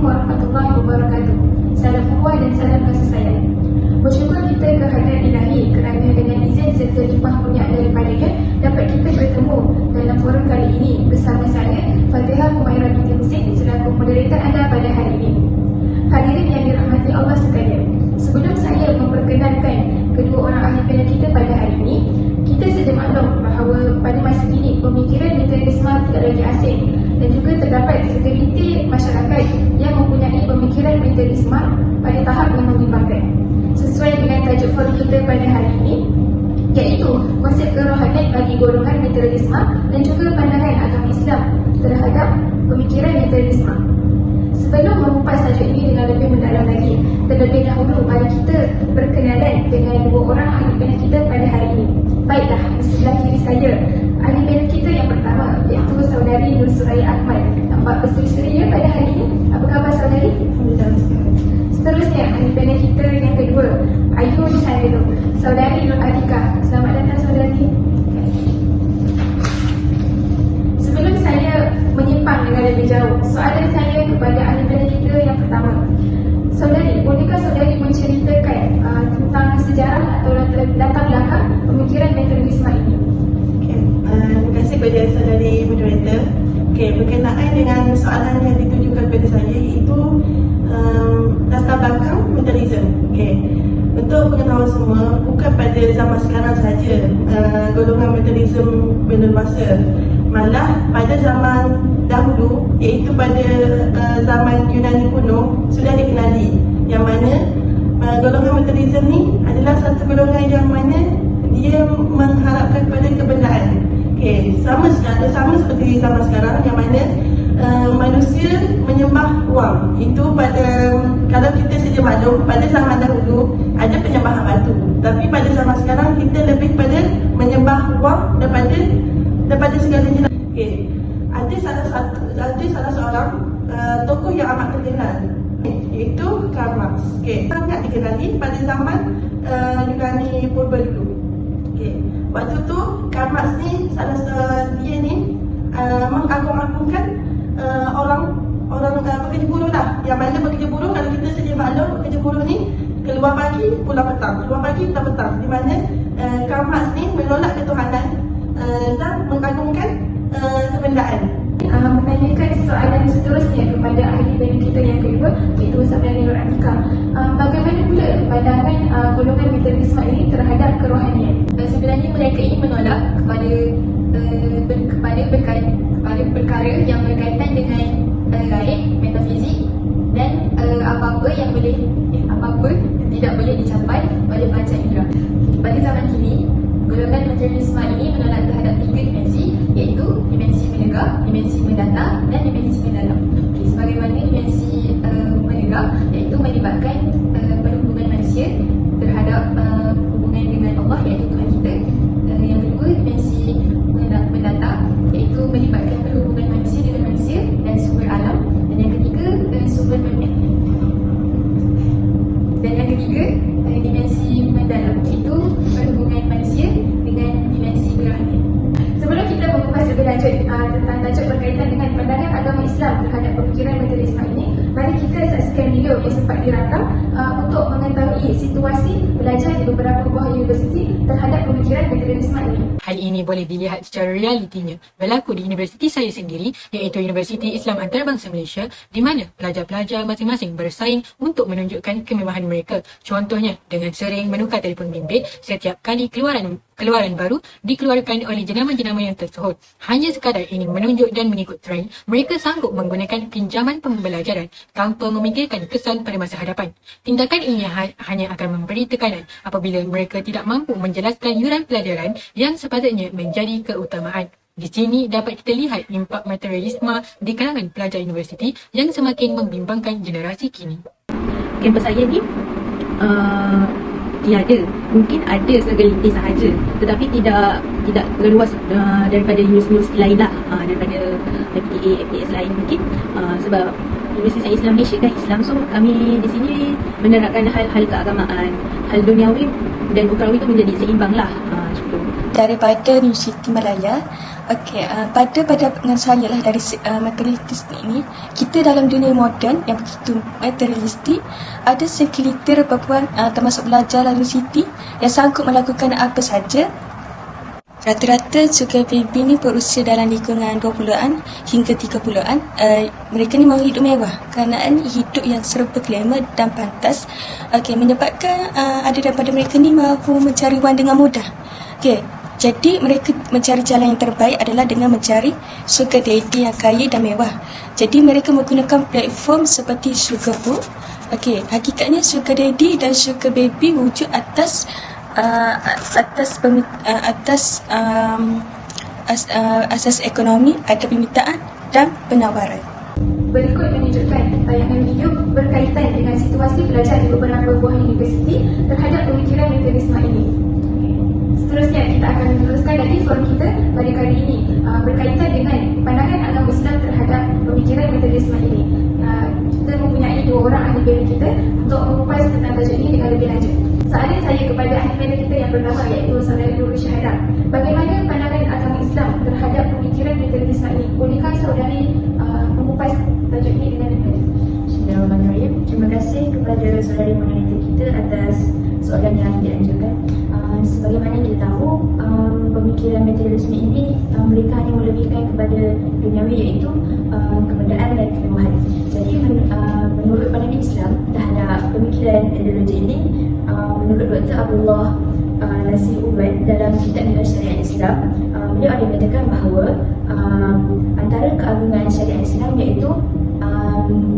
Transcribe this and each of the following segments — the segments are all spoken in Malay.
warahmatullahi wabarakatuh. Salam puan dan salam kasih sayang. Bersyukur kita kehadiran Ilahi kerana dengan izin serta limpah kurnia daripadanya dapat kita bertemu dalam forum kali ini bersama saya, Fatihah Humairah binti Husin selaku moderator anda pada hari ini. Hadirin yang dirahmati Allah sekalian, sebelum saya memperkenalkan kedua orang ahli panel kita pada hari ini, kita sedia maklum bahawa pada masa kini pemikiran materialisme tidak lagi asing dan juga terdapat segelintir masyarakat yang mempunyai pemikiran materialisme pada tahap yang membimbangkan. Sesuai dengan tajuk forum kita pada hari ini, iaitu konsep kerohanian bagi golongan materialisme dan juga pandangan agama Islam terhadap pemikiran materialisme. Sebelum mengupas tajuk ini dengan lebih mendalam lagi, terlebih dahulu mari kita berkenalan dengan dua orang ahli panel kita pada hari ini. Baiklah, di sebelah kiri saya, ahli panel kita yang pertama iaitu saudari Nur Suraya Ahmad. Nampak berseri-seri pada hari ini. Apa khabar saudari? Alhamdulillah. Seterusnya, ahli panel kita yang kedua, Ayu di sana dulu, saudari Nur Adika. Selamat datang saudari. Sebelum saya menyimpang dengan lebih jauh, soalan saya kepada ahli panel kita yang pertama, saudari, bolehkah saudari menceritakan tentang sejarah atau latar belakang pemikiran materialisme ini? Terima kasih kepada saudari moderator. Berkenaan dengan soalan yang ditujukan kepada saya, iaitu latar belakang materialisme. Untuk pengetahuan semua, bukan pada zaman sekarang sahaja golongan materialisme berleluasa. Malah pada zaman dahulu, iaitu pada zaman Yunani kuno, sudah dikenali yang mana golongan materialisme ni adalah satu golongan yang mana dia mengharapkan kepada kebenaran. Sama seperti zaman sekarang yang mana manusia menyembah wang. Itu pada, kalau kita sedia maklum, pada zaman dahulu ada penyembahan batu, tapi pada zaman sekarang kita lebih pada menyembah wang daripada segalanya. Ada salah seorang tokoh yang amat terkenal, iaitu Karl Marx. Sangat dikenali pada zaman Yunani purba dulu. Waktu tu Karl Marx ni dia ni mengagung-agungkan orang pekerja buruh lah. Yang mana pekerja buruh, kalau kita sedia maklum, pekerja buruh ni keluar pagi pulang petang, di mana Karl Marx ni menolak ketuhanan dan mengagungkan kebendaan. Menanyakan soalan seterusnya kepada ahli panel kita yang kedua, iaitu saudari Nur Atika. Bagaimana pula pandangan golongan materialisme ini terhadap kerohanian? Sebenarnya mereka ini menolak kepada perkara yang berkaitan dengan gaib, metafizik dan apa-apa yang tidak boleh dicapai oleh panca indera. Pada zaman kini, golongan materialisme ini menolak terhadap 3 dimensi, iaitu dimensi menegak, dimensi mendata dan dimensi mendalam. Sebagaimana dimensi menegak, iaitu melibatkan perhubungan manusia terhadap hubungan dengan Allah, iaitu Tuhan kita. Yang kedua, dimensi mendata, iaitu melibatkan perhubungan manusia dengan manusia dan sumber alam. Dan yang ketiga, sumber dunia. Dan yang ketiga, dimensi mendalam, iaitu perhubungan manusia dengan dimensi kerohanian. Sebelum kita mengupas lebih lanjut tentang tajuk berkaitan dengan pandangan agama Islam terhadap pemikiran materialisme ini, mari kita saksikan video yang sempat dirakam untuk mengetahui situasi belajar di beberapa buah universiti terhadap pemikiran materialisme ini. Hal ini boleh dilihat secara realitinya berlaku di universiti saya sendiri, iaitu Universiti Islam Antarabangsa Malaysia, di mana pelajar-pelajar masing-masing bersaing untuk menunjukkan kemewahan mereka. Contohnya, dengan sering menukar telefon bimbit setiap kali keluaran baru dikeluarkan oleh jenama-jenama yang tersebut. Hanya sekadar ingin menunjuk dan mengikut trend, mereka sanggup menggunakan pinjaman pembelajaran tanpa memikirkan kesan pada masa hadapan. Tindakan ini hanya akan memberi tekanan apabila mereka tidak mampu menjelaskan yuran pelajaran yang sepatutnya menjadi keutamaan. Di sini dapat kita lihat impak materialisme di kalangan pelajar universiti yang semakin membimbangkan generasi kini. Kampus saya ni tiada, mungkin ada segelintir sahaja, tetapi tidak terluas daripada universiti lain lah, daripada FTA, FPS lain mungkin, sebab Universiti Islam Malaysia kan Islam, so kami di sini menerapkan hal-hal keagamaan, hal duniawi dan ukrawi itu menjadi seimbang lah. Daripada Universiti Malaya, Okey, pada pandangan saya lah dari materialistik ini, kita dalam dunia moden yang begitu materialistik, ada segelintir perempuan termasuk pelajar lalu Siti yang sanggup melakukan apa saja. Rata-rata sugar baby ni berusia dalam lingkungan 20-an hingga 30-an. Mereka ni mahu hidup mewah kerana hidup yang serba glamour dan pantas. Okey, menyebabkan ada daripada mereka ni mahu mencari wang dengan mudah. Okey, jadi mereka mencari jalan yang terbaik adalah dengan mencari sugar daddy yang kaya dan mewah. Jadi mereka menggunakan platform seperti Sugar Book. Okey, hakikatnya sugar daddy dan sugar baby wujud atas asas ekonomi, ada permintaan dan penawaran. Berikut menunjukkan tayangan video berkaitan dengan situasi pelajar di beberapa buah universiti terhadap pemikiran materialisme ini. Seterusnya, kita akan meneruskan lagi forum kita pada kali ini berkaitan dengan pandangan agama Islam terhadap pemikiran materialisme ini. Kita mempunyai dua orang ahli bela kita untuk mengupas tentang tajuk ini dengan lebih lanjut. Soalan saya kepada ahli bela kita yang pertama iaitu Saudara Nurul Syahadah. Bagaimana pandangan agama Islam terhadap pemikiran materialisme ini? Bolehkah saudari mengupas tajuk ini dengan lebih lanjut? Bismillahirrahmanirrahim. Terima kasih kepada saudari moderator kita atas soalan yang diajukan. Sebagaimana kita tahu, pemikiran materialisme ini mereka hanya melebihkan kepada duniawi, iaitu kebendaan dan kemewahan. Jadi menurut pandangan Islam terhadap pemikiran ideologi ini, menurut Dr. Abdullah Nasir Uban dalam kitab Nilai Syariat Islam, beliau ada mengatakan bahawa antara keagungan syariat Islam iaitu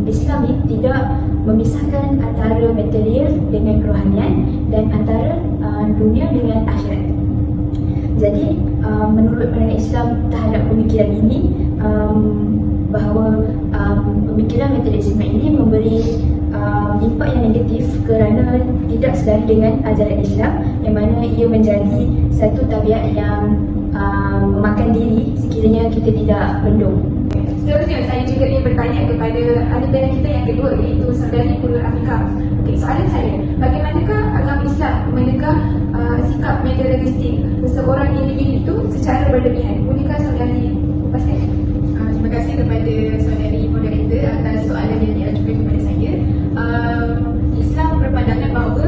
Islam ini tidak memisahkan antara material dengan kerohanian dan antara dunia dengan akhirat. Jadi menurut pandangan Islam terhadap pemikiran ini, bahawa pemikiran materialisme ini memberi impak yang negatif kerana tidak selari dengan ajaran Islam, yang mana ia menjadi satu tabiat yang memakan diri sekiranya kita tidak bendung. Seterusnya, saya juga ingin bertanya kepada ahli bela kita yang kedua iaitu Saudari Purul Afika. Okey, soalan saya, bagaimanakah agama Islam menegah sikap materialistik seseorang individu itu secara berlebihan? Bolehkah saudari lepaskan? Terima kasih kepada saudari moderator atas soalan yang diajukan kepada saya. Islam berpandangan bahawa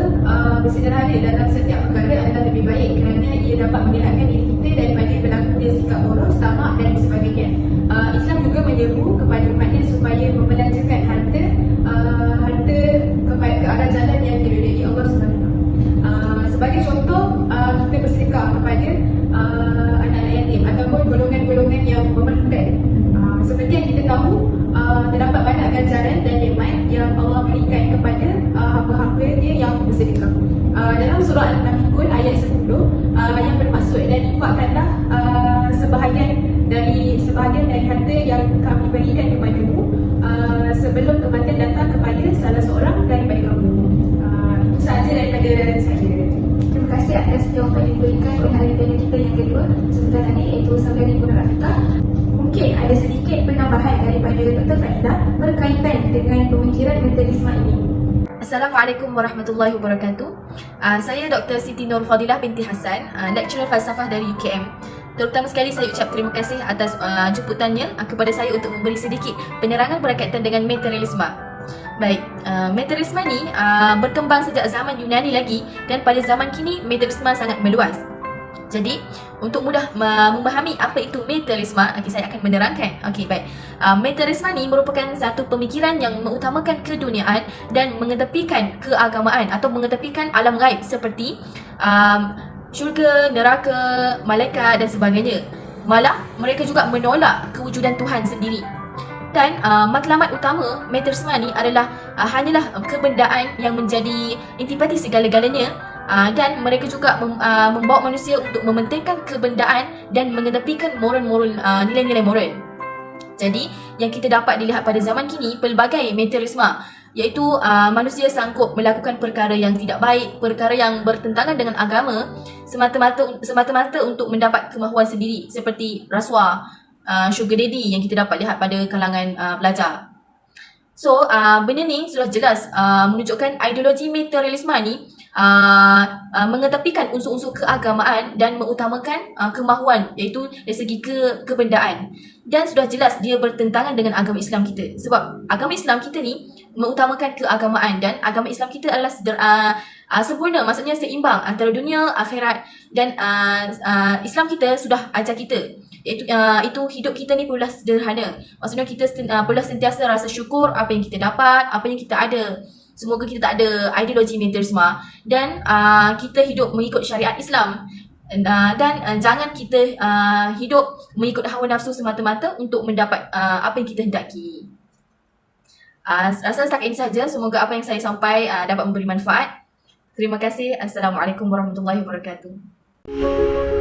bersederhana dalam setiap perkara adalah lebih baik kerana ia dapat mengelakkan diri kita daripada berlakunya sikap boros, tamak dan sebagainya. Islam juga menyeru kepada umatnya supaya membelanjakan harta kepada ke arah jalan yang diridai Allah SWT. Sebagai contoh, kita bersedekah kepada anak-anak yatim ataupun golongan-golongan yang memerlukan. Seperti yang kita tahu, terdapat banyak ganjaran dan nikmat yang Allah berikan kepada hamba-hamba Dia yang bersedekah. Dalam surah Al-Munafiqun ayat 10 yang bermaksud, dan infakkanlah sebahagian dari harta yang kami berikan kepadamu sebelum kematian datang kepada salah seorang daripada kamu. Itu sahaja daripada saya. Terima kasih atas jawapan yang diberikan oleh ahli bela kita yang kedua sebentar tadi iaitu Saudari Purul Afika. Mungkin ada sedikit penambahan daripada Dr. Fadilah berkaitan dengan pemikiran materialisme ini. Assalamualaikum warahmatullahi wabarakatuh. Saya Dr. Siti Nur Fadilah binti Hassan, lecturer falsafah dari UKM. Terutama sekali saya ucap terima kasih atas jemputannya kepada saya untuk memberi sedikit penerangan berkaitan dengan materialisme. Baik, materialisme ni berkembang sejak zaman Yunani lagi, dan pada zaman kini materialisme sangat meluas. Jadi, untuk mudah memahami apa itu materialisme, saya akan menerangkan. Okey, baik. Materialisme ni merupakan satu pemikiran yang mengutamakan keduniaan dan mengetepikan keagamaan atau mengetepikan alam gaib seperti syurga, neraka, malaikat dan sebagainya. Malah, mereka juga menolak kewujudan Tuhan sendiri. Dan matlamat utama materialisme ni adalah hanyalah kebendaan yang menjadi intipati segala-galanya, dan mereka juga membawa manusia untuk mementingkan kebendaan dan mengetepikan moral-moral, nilai-nilai moral. Jadi, yang kita dapat dilihat pada zaman kini, pelbagai materialisme, iaitu manusia sanggup melakukan perkara yang tidak baik, perkara yang bertentangan dengan agama, semata-mata untuk mendapat kemahuan sendiri, seperti rasuah, sugar daddy yang kita dapat lihat pada kalangan pelajar. So, benda ni sudah jelas menunjukkan ideologi materialisme ni mengetepikan unsur-unsur keagamaan dan mengutamakan kemahuan, iaitu dari segi kebendaan. Dan sudah jelas dia bertentangan dengan agama Islam kita. Sebab agama Islam kita ni mengutamakan keagamaan, dan agama Islam kita adalah sempurna, maksudnya seimbang antara dunia, akhirat. Dan Islam kita sudah ajar kita, itu hidup kita ni perlulah sederhana. Maksudnya kita perlulah sentiasa rasa syukur apa yang kita dapat, apa yang kita ada. Semoga kita tak ada ideologi militarisme, dan kita hidup mengikut syariat Islam. Dan jangan kita hidup mengikut hawa nafsu semata-mata untuk mendapat apa yang kita hendaki. Rasa setakat ini saja. Semoga apa yang saya sampaikan dapat memberi manfaat. Terima kasih. Assalamualaikum warahmatullahi wabarakatuh.